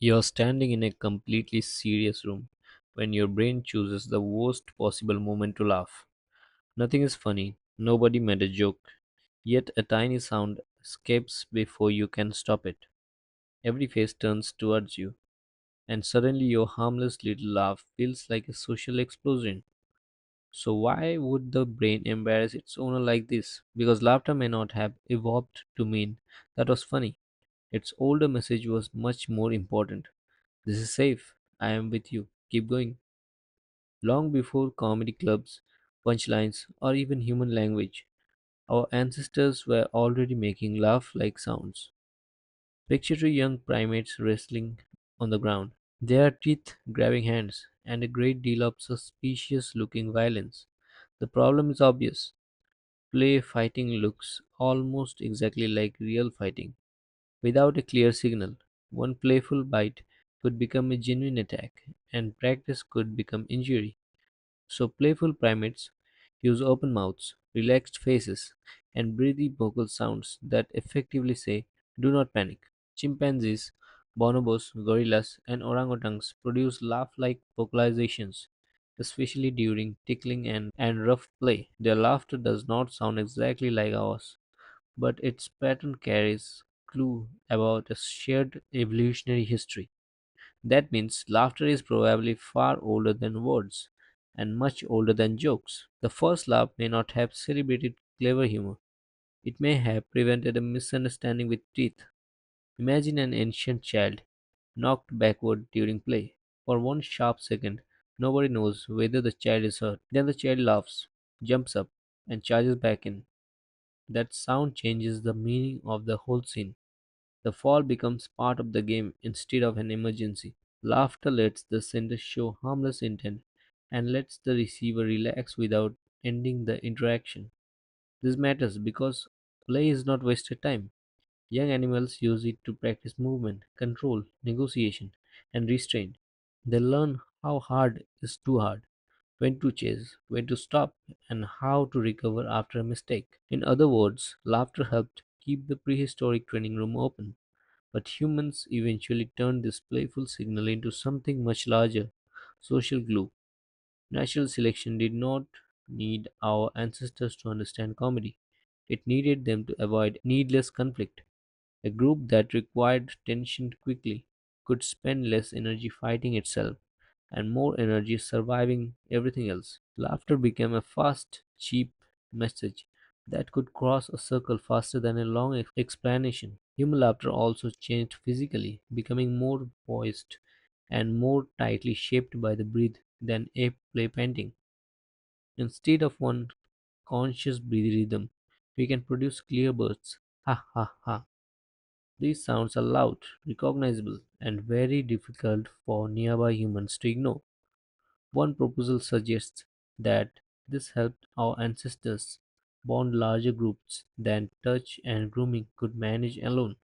You're standing in a completely serious room when your brain chooses the worst possible moment to laugh. Nothing is funny, nobody made a joke, yet a tiny sound escapes before you can stop it. Every face turns towards you, and suddenly your harmless little laugh feels like a social explosion. So, why would the brain embarrass its owner like this? Because laughter may not have evolved to mean that was funny. Its older message was much more important. This is safe. I am with you. Keep going. Long before comedy clubs, punchlines, or even human language, our ancestors were already making laugh like sounds. Picture two young primates wrestling on the ground, their teeth grabbing hands, and a great deal of suspicious looking violence. The problem is obvious. Play fighting looks almost exactly like real fighting, without a clear signal. One playful bite could become a genuine attack, and practice could become injury. So, playful primates use open mouths, relaxed faces, and breathy vocal sounds that effectively say, "Do not panic." Chimpanzees, bonobos, gorillas, and orangutans produce laugh like vocalizations, especially during tickling and rough play. Their laughter does not sound exactly like ours, but its pattern carries clue about a shared evolutionary history. That means laughter is probably far older than words and much older than jokes. The first laugh may not have celebrated clever humor. It may have prevented a misunderstanding with teeth. Imagine an ancient child knocked backward during play. For one sharp second, nobody knows whether the child is hurt. Then the child laughs, jumps up, and charges back in. That sound changes the meaning of the whole scene. The fall becomes part of the game instead of an emergency. Laughter lets the sender show harmless intent and lets the receiver relax without ending the interaction. This matters because play is not wasted time. Young animals use it to practice movement, control, negotiation, and restraint. They learn how hard is too hard, when to chase, when to stop, and how to recover after a mistake. In other words, laughter helped keep the prehistoric training room open. But humans eventually turned this playful signal into something much larger: social glue. Natural selection did not need our ancestors to understand comedy, it needed them to avoid needless conflict. A group that required tension quickly could spend less energy fighting itself and more energy surviving everything else. Laughter became a fast, cheap message that could cross a circle faster than a long explanation. Human laughter also changed physically, becoming more poised and more tightly shaped by the breath than ape play painting. Instead of one conscious breathy rhythm, we can produce clear bursts. Ha ha ha. These sounds are loud, recognizable, and very difficult for nearby humans to ignore. One proposal suggests that this helped our ancestors bond larger groups than touch and grooming could manage alone.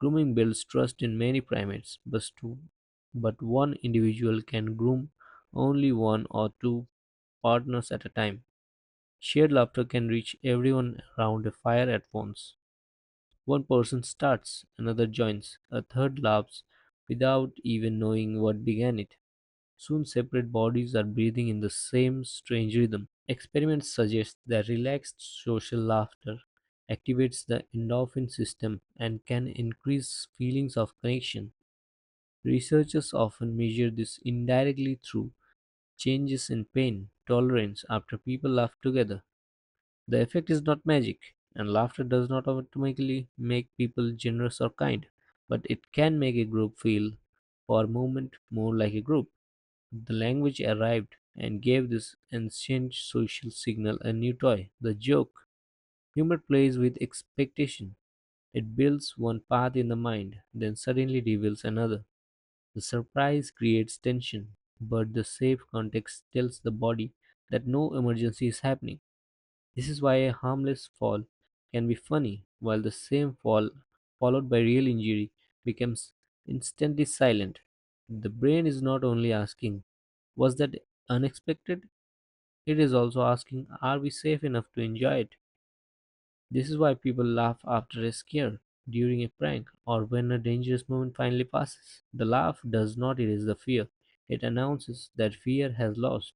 Grooming builds trust in many primates, but one individual can groom only one or two partners at a time. Shared laughter can reach everyone around a fire at once. One person starts, another joins, a third laughs without even knowing what began it. Soon separate bodies are breathing in the same strange rhythm. Experiments suggest that relaxed social laughter activates the endorphin system and can increase feelings of connection. Researchers often measure this indirectly through changes in pain tolerance after people laugh together. The effect is not magic, and laughter does not automatically make people generous or kind, but it can make a group feel for a moment more like a group. The language arrived and gave this ancient social signal a new toy, the joke. Humor plays with expectation. It builds one path in the mind, then suddenly reveals another. The surprise creates tension, but the safe context tells the body that no emergency is happening. This is why a harmless fall can be funny, while the same fall, followed by real injury, becomes instantly silent. The brain is not only asking, "Was that unexpected?" It is also asking, "Are we safe enough to enjoy it?" This is why people laugh after a scare. during a prank, or when a dangerous moment finally passes. The laugh does not erase the fear, it announces that fear has lost,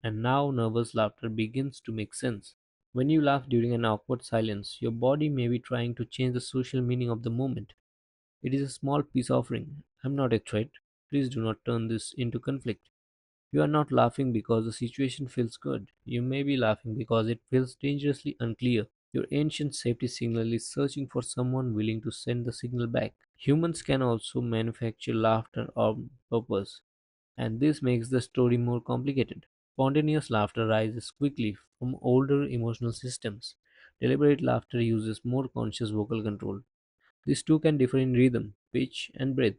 and now nervous laughter begins to make sense. When you laugh during an awkward silence, your body may be trying to change the social meaning of the moment. It is a small peace offering. I'm not a threat. Please do not turn this into conflict. You are not laughing because the situation feels good. You may be laughing because it feels dangerously unclear. Your ancient safety signal is searching for someone willing to send the signal back. Humans can also manufacture laughter on purpose, and this makes the story more complicated. Spontaneous laughter rises quickly from older emotional systems. Deliberate laughter uses more conscious vocal control. These two can differ in rhythm, pitch, and breath,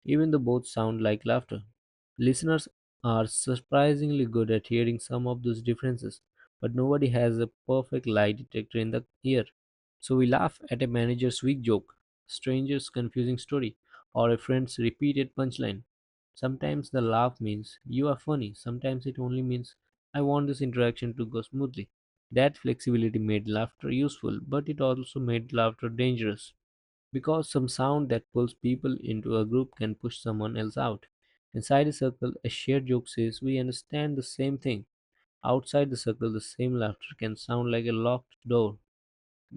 even though both sound like laughter. Listeners are surprisingly good at hearing some of those differences, but nobody has a perfect lie detector in the ear. So we laugh at a manager's weak joke, a stranger's confusing story, or a friend's repeated punchline. Sometimes the laugh means you are funny, sometimes it only means I want this interaction to go smoothly. That flexibility made laughter useful, but it also made laughter dangerous. Because some sound that pulls people into a group can push someone else out. Inside a circle, a shared joke says we understand the same thing. Outside the circle, the same laughter can sound like a locked door.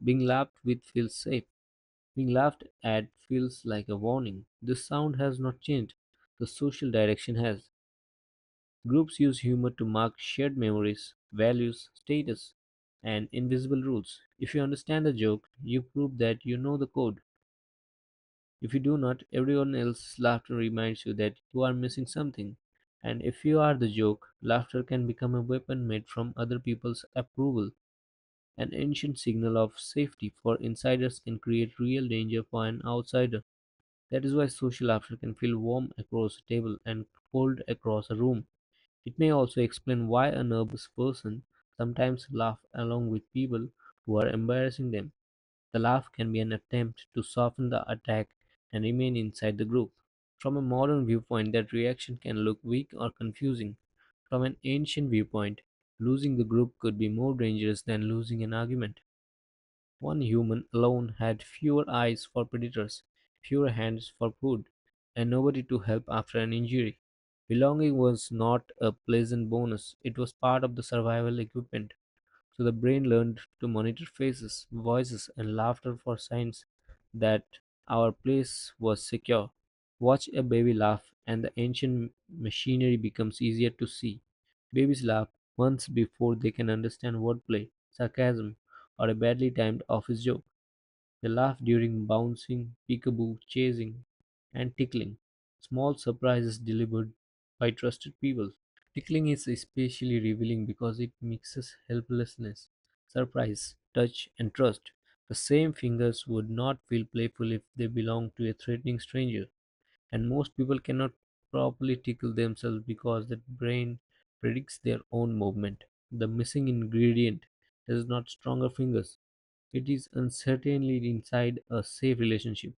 Being laughed with feels safe. Being laughed at feels like a warning. The sound has not changed. The social direction has. Groups use humor to mark shared memories, values, status, and invisible rules. If you understand the joke, you prove that you know the code. If you do not, everyone else's laughter reminds you that you are missing something. And if you are the joke, laughter can become a weapon made from other people's approval. An ancient signal of safety for insiders can create real danger for an outsider. That is why social laughter can feel warm across a table and cold across a room. It may also explain why a nervous person sometimes laughs along with people who are embarrassing them. The laugh can be an attempt to soften the attack and remain inside the group. From a modern viewpoint, that reaction can look weak or confusing. From an ancient viewpoint, losing the group could be more dangerous than losing an argument. One human alone had fewer eyes for predators, fewer hands for food, and nobody to help after an injury. Belonging was not a pleasant bonus, it was part of the survival equipment. So the brain learned to monitor faces, voices, and laughter for signs that our place was secure. Watch a baby laugh, and the ancient machinery becomes easier to see. Babies laugh months before they can understand wordplay, sarcasm, or a badly timed office joke. They laugh during bouncing, peekaboo, chasing, and tickling. Small surprises delivered by trusted people. Tickling is especially revealing because it mixes helplessness, surprise, touch, and trust. The same fingers would not feel playful if they belonged to a threatening stranger, and most people cannot properly tickle themselves because the brain predicts their own movement. The missing ingredient is not stronger fingers, it is uncertainty inside a safe relationship.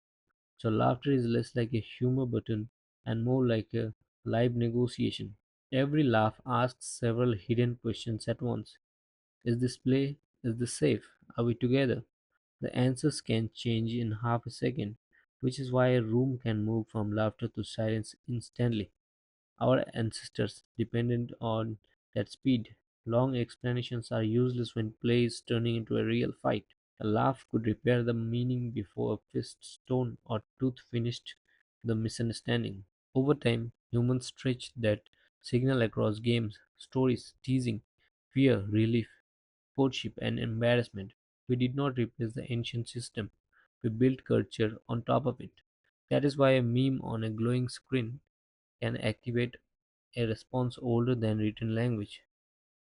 So laughter is less like a humor button and more like a live negotiation. Every laugh asks several hidden questions at once. Is this play? Is this safe? Are we together? The answers can change in half a second, which is why a room can move from laughter to silence instantly. Our ancestors depended on that speed. Long explanations are useless when play is turning into a real fight. A laugh could repair the meaning before a fist, stone, or tooth finished the misunderstanding. Over time, humans stretched that signal across games, stories, teasing, fear, relief, courtship, and embarrassment. We did not replace the ancient system, we built culture on top of it. That is why a meme on a glowing screen can activate a response older than written language.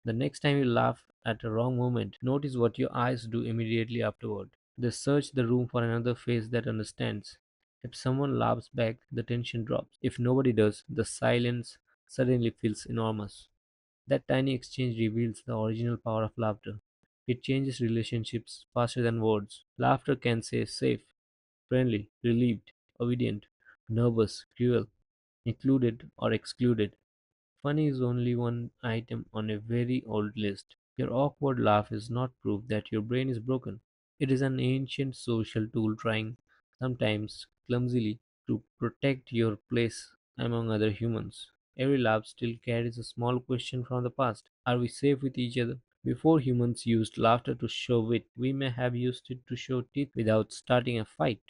The next time you laugh at a wrong moment, notice what your eyes do immediately afterward. They search the room for another face that understands. If someone laughs back, the tension drops. If nobody does, the silence suddenly feels enormous. That tiny exchange reveals the original power of laughter. It changes relationships faster than words. Laughter can say safe, friendly, relieved, obedient, nervous, cruel, included, or excluded. Funny is only one item on a very old list. Your awkward laugh is not proof that your brain is broken. It is an ancient social tool trying sometimes clumsily, to protect your place among other humans. Every laugh still carries a small question from the past. Are we safe with each other? Before humans used laughter to show wit, we may have used it to show teeth without starting a fight.